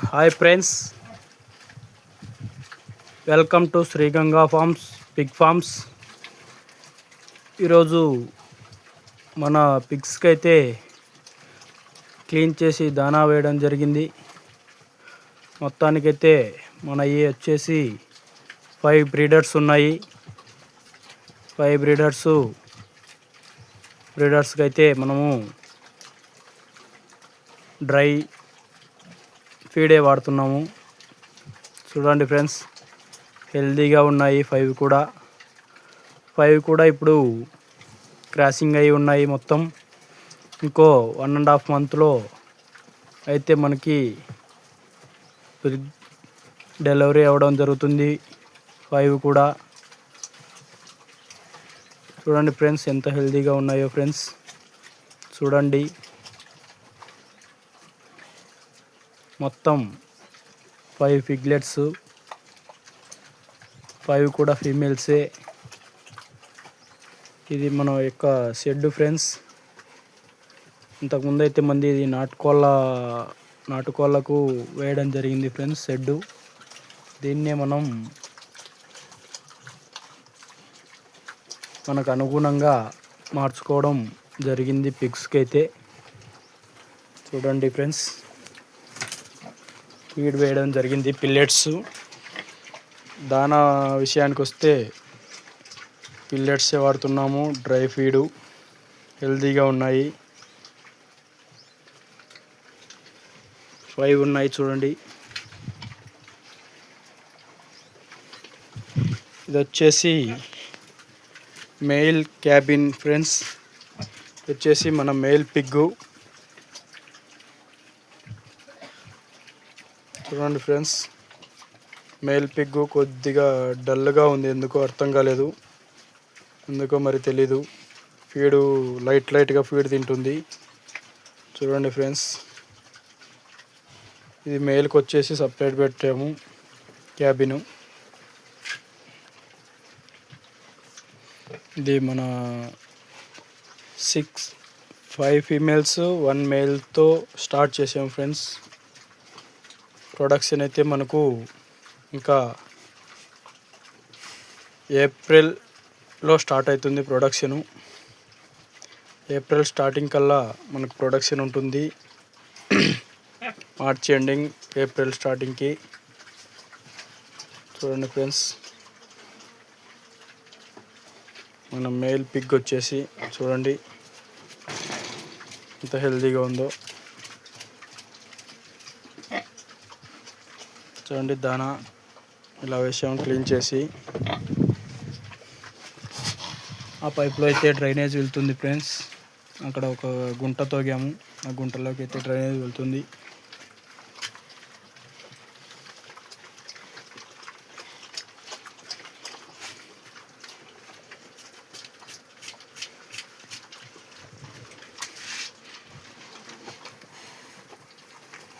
Hi friends, welcome to Sriganga farms pig farms. ఈరోజు మన పిగ్స్కి అయితే క్లీన్ చేసి దానా వేయడం జరిగింది. మొత్తానికైతే మన వచ్చేసి 5 బ్రీడర్స్ ఉన్నాయి. 5 బ్రీడర్స్కి అయితే మనము డ్రై ఫీడే వాడుతున్నాము. చూడండి ఫ్రెండ్స్, హెల్తీగా ఉన్నాయి. 5 కూడా ఇప్పుడు క్రాసింగ్ అయి ఉన్నాయి. మొత్తం ఇంకో 1.5 మంత్లో అయితే మనకి డెలివరీ అవ్వడం జరుగుతుంది. 5 కూడా చూడండి ఫ్రెండ్స్, ఎంత హెల్తీగా ఉన్నాయో ఫ్రెండ్స్. చూడండి, మొత్తం 5 పిగ్లెట్స్, 5 కూడా ఫీమేల్సే. ఇది మన యొక్క షెడ్ ఫ్రెండ్స్. ఇంతకుముందు అయితే మంది ఇది నాటుకోళ్ళకు వేయడం జరిగింది ఫ్రెండ్స్ షెడ్. దీన్నే మనం మనకు అనుగుణంగా మార్చుకోవడం జరిగింది పిగ్స్కి అయితే. చూడండి ఫ్రెండ్స్, ఫీడ్ వేయడం జరిగింది పిల్లెట్స్. దానా విషయానికి వస్తే పిల్లెట్సే వాడుతున్నాము. డ్రై ఫీడు హెల్తీగా ఉన్నాయి. 5 ఉన్నాయి చూడండి. ఇది వచ్చేసి మెయిల్ క్యాబిన్ ఫ్రెండ్స్. వచ్చేసి మన మెయిల్ పిగ్గు. చూడండి ఫ్రెండ్స్, మెయిల్ పిగ్గు కొద్దిగా డల్గా ఉంది. ఎందుకో అర్థం కాలేదు, ఎందుకో మరి తెలీదు. ఫీడు లైట్గా ఫీడ్ తింటుంది. చూడండి ఫ్రెండ్స్, ఇది మెయిల్కి వచ్చేసి సపరేట్ పెట్టాము క్యాబిను. ఇది మన 5 ఫీమేల్స్ 1 మేల్తో స్టార్ట్ చేసాము ఫ్రెండ్స్. ప్రొడక్షన్ అయితే మనకు ఇంకా ఏప్రిల్లో స్టార్ట్ అవుతుంది ప్రొడక్షను. ఏప్రిల్ స్టార్టింగ్ కల్లా మనకు ప్రొడక్షన్ ఉంటుంది. మార్చ్ ఎండింగ్, ఏప్రిల్ స్టార్టింగ్కి. చూడండి ఫ్రెండ్స్, మన మేల్ పిగ్ వచ్చేసి చూడండి ఎంత హెల్తీగా ఉందో. చూడండి, దానా ఇలా వేసాము క్లీన్ చేసి. ఆ పైప్లో అయితే డ్రైనేజ్ వెళ్తుంది ఫ్రెండ్స్. అక్కడ ఒక గుంట తోగాము, ఆ గుంటలోకి అయితే డ్రైనేజ్ వెళ్తుంది.